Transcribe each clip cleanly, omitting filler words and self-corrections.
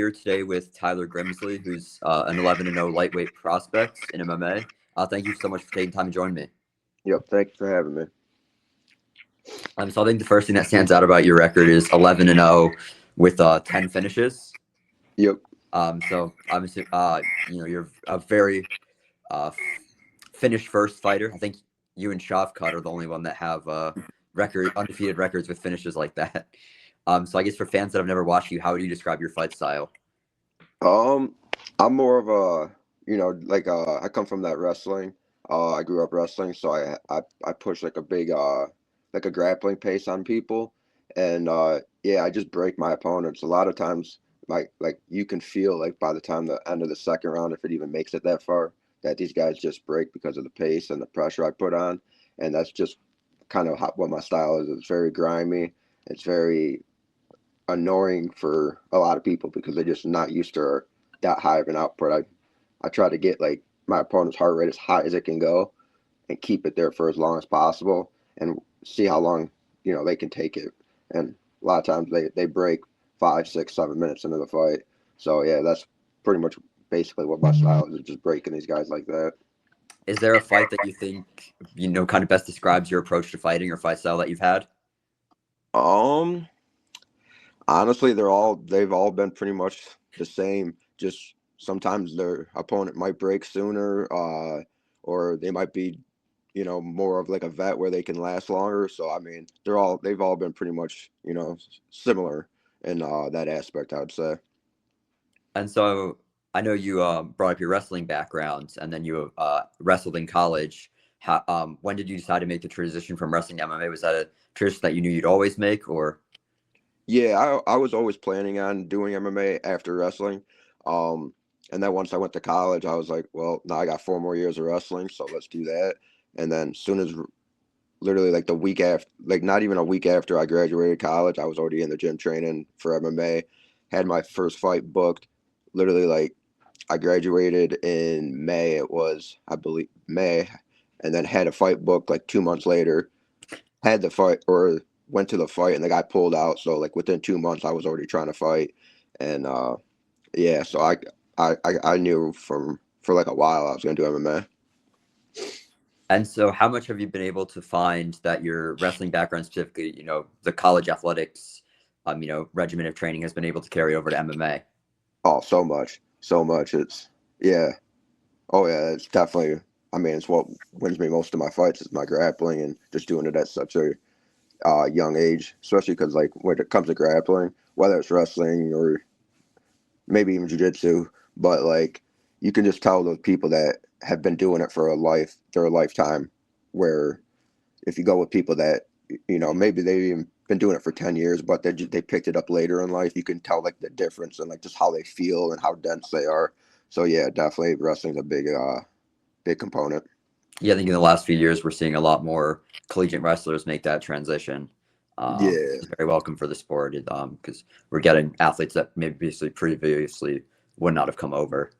Here today with Tyler Grimsley, who's an 11-0 lightweight prospect in MMA. Thank you so much for taking time to join me. Yep, thank you for having me. So I think the first thing that stands out about your record is 11-0 with 10 finishes. Yep. So obviously, you're a very finish first fighter. I think you and Shavkat are the only one that have undefeated records with finishes like that. So I guess for fans that have never watched you, how would you describe your fight style? Um, I'm more of a, I come from that wrestling. I grew up wrestling, so I push like a big like a grappling pace on people, and yeah, I just break my opponents. A lot of times, like you can feel like by the time the end of the second round, if it even makes it that far, that these guys just break because of the pace and the pressure I put on, and that's just kind of what my style is. It's very grimy. It's very annoying for a lot of people because they're just not used to that high of an output. I try to get like my opponent's heart rate as high as it can go and keep it there for as long as possible and see how long they can take it. And a lot of times they break 5, 6, 7 minutes into the fight. So yeah, that's pretty much basically what my style is just breaking these guys like that. Is there a fight that you think kind of best describes your approach to fighting or fight style that you've had? Um, Honestly, they've all been pretty much the same. Just sometimes their opponent might break sooner, or they might be, more of like a vet where they can last longer. So I mean, they've all been pretty much, similar in that aspect, I would say. And so I know you brought up your wrestling background, and then you wrestled in college. When did you decide to make the transition from wrestling to MMA? Was that a transition that you knew you'd always make, or? Yeah, I was always planning on doing MMA after wrestling. Um, and then once I went to college, I was like, well, now I got 4 more years of wrestling, so let's do that. And then soon as literally like the week after, like not even a week after I graduated college, I was already in the gym training for MMA. Had my first fight booked. Literally, like I graduated in May. It was, I believe, May, and then had a fight booked like 2 months later. Had the fight or went to the fight, and the guy pulled out. So like within 2 months, I was already trying to fight, and yeah, so I knew for like a while I was gonna do MMA. And so, how much have you been able to find that your wrestling background, specifically, the college athletics, regimen of training, has been able to carry over to MMA? Oh, so much, so much. It's yeah. Oh yeah, it's definitely. I mean, it's what wins me most of my fights is my grappling and just doing it at such a young age, especially because like when it comes to grappling, whether it's wrestling or maybe even jujitsu, but like you can just tell those people that have been doing it for their lifetime. Where if you go with people that maybe they've even been doing it for 10 years, but they picked it up later in life, you can tell like the difference and like just how they feel and how dense they are. So yeah, definitely wrestling's a big component. Yeah, I think in the last few years, we're seeing a lot more collegiate wrestlers make that transition. Yeah, It's very welcome for the sport because we're getting athletes that maybe previously would not have come over.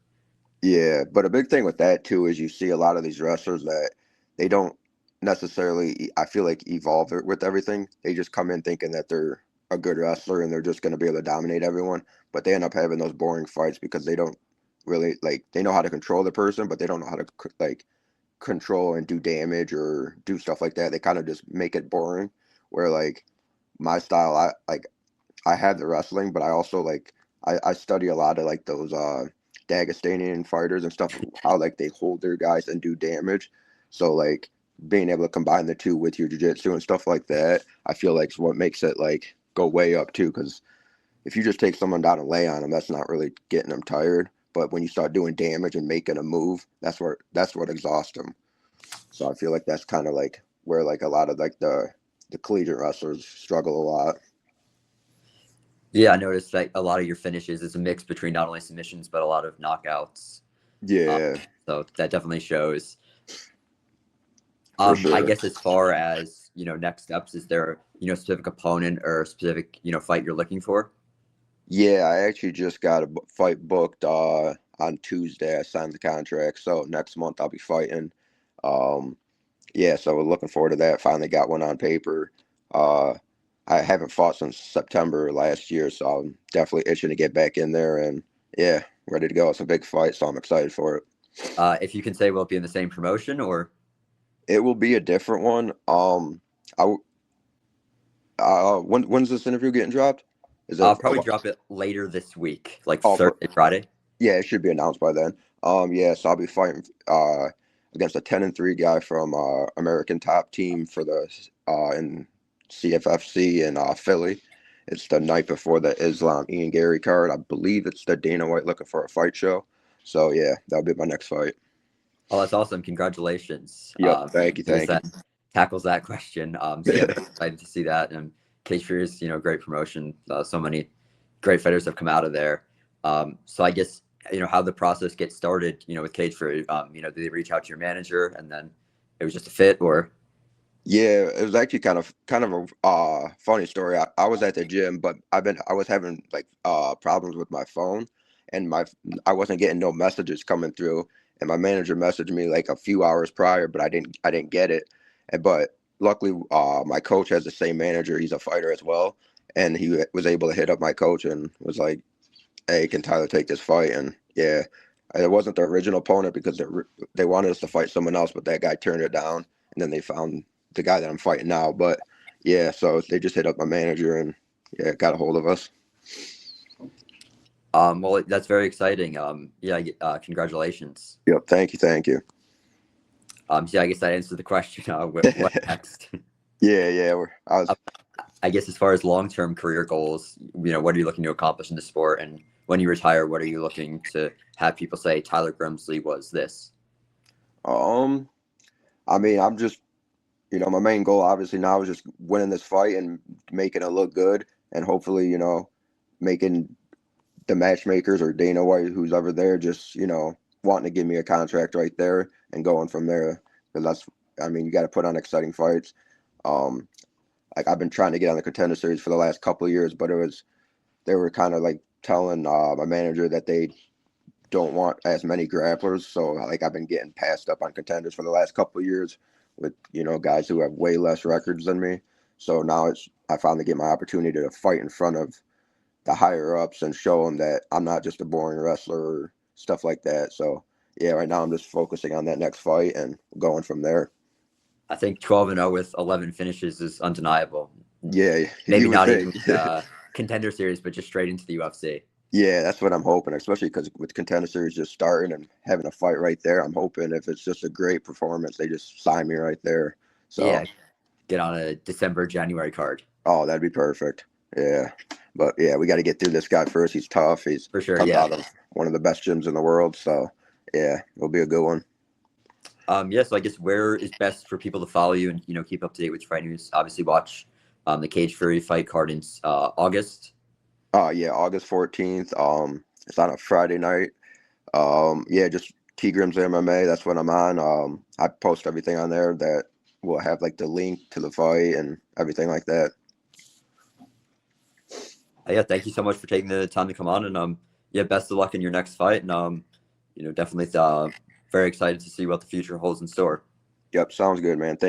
yeah. But a big thing with that too is you see a lot of these wrestlers that they don't necessarily, I feel like, evolve it with everything. They just come in thinking that they're a good wrestler and they're just going to be able to dominate everyone, but they end up having those boring fights because they don't really like they know how to control the person, but they don't know how to like control and do damage or do stuff like that. They kind of just make it boring. Where like my style, I have the wrestling, but I also like I study a lot of like those Dagestanian fighters and stuff, how like they hold their guys and do damage. So like being able to combine the two with your jiu-jitsu and stuff like that, I feel like is what makes it like go way up too. Because if you just take someone down and lay on them, that's not really getting them tired. But when you start doing damage and making a move, that's what exhausts them. So I feel like that's kind of like where like a lot of like the collegiate wrestlers struggle a lot. Yeah, I noticed that a lot of your finishes is a mix between not only submissions but a lot of knockouts. Um, Yeah, so that definitely shows. for I sure. guess as far as next steps, is there specific opponent or specific fight you're looking for? Yeah, I actually just got a fight booked on Tuesday. I signed the contract, so next month I'll be fighting. Um, yeah, so we're looking forward to that. Finally got one on paper. Uh, I haven't fought since September last year, so I'm definitely itching to get back in there and yeah, ready to go. It's a big fight, so I'm excited for it. If you can say, will it be in the same promotion or? It will be a different one. I when's this interview getting dropped? Is I'll it? probably drop it later this week, like Oh, Thursday, Friday. yeah, it should be announced by then. Yeah, so I'll be fighting against a 10-3 guy from American Top Team for the in CFFC in Philly. It's the night before the Islam Ian Gary card. I believe it's the Dana White looking for a fight show. So yeah, that'll be my next fight. Oh, that's awesome! Congratulations. Yep, thank you, I guess thank you. that tackles that question. So yeah, very excited to see that. And Cage Fury is, great promotion. So many great fighters have come out of there. So I guess how the process gets started. With Cage Fury. Did they reach out to your manager and then it was just a fit, or? Yeah, it was actually kind of a funny story. I was at the gym, but I was having like problems with my phone, and I wasn't getting no messages coming through. And my manager messaged me like a few hours prior, but I didn't get it. But luckily, my coach has the same manager. He's a fighter as well, and he was able to hit up my coach and was like, "Hey, can Tyler take this fight?" And yeah, it wasn't the original opponent because they wanted us to fight someone else, but that guy turned it down, and then they found the guy that I'm fighting now. But yeah, so they just hit up my manager and yeah, got a hold of us. Well, that's very exciting. Congratulations. Yep, thank you, thank you. So yeah, I guess that answered the question. What next? Yeah. I guess as far as long-term career goals, what are you looking to accomplish in the sport? And when you retire, what are you looking to have people say Tyler Grimsley was this? I mean, I'm just, my main goal obviously now is just winning this fight and making it look good, and hopefully, making the matchmakers or Dana White, who's ever there, just wanting to give me a contract right there and going from there. Because you got to put on exciting fights. Um, like I've been trying to get on the Contender Series for the last couple of years, but they were kind of like telling my manager that they don't want as many grapplers. So like I've been getting passed up on contenders for the last couple of years with guys who have way less records than me. So now I finally get my opportunity to fight in front of the higher ups and show them that I'm not just a boring wrestler or stuff like that. So yeah, right now I'm just focusing on that next fight and going from there. I think 12-0 with 11 finishes is undeniable. Yeah, Maybe you would not think. even Contender Series, but just straight into the UFC. Yeah, that's what I'm hoping, especially because with Contender Series just starting and having a fight right there, I'm hoping if it's just a great performance, they just sign me right there. So Yeah, get on a December, January card. oh, that'd be perfect. Yeah. But yeah, we got to get through this guy first. He's tough. He's For sure, comes yeah. out of one of the best gyms in the world. So yeah, it'll be a good one. So I guess where is best for people to follow you and keep up to date with your fight news? Obviously, watch the Cage Fury fight card in August. Yeah, August 14th. It's on a Friday night. Yeah, just T Grimsley MMA. That's what I'm on. I post everything on there that will have like the link to the fight and everything like that. Yeah, thank you so much for taking the time to come on, and best of luck in your next fight, and definitely very excited to see what the future holds in store. Yep, sounds good, man.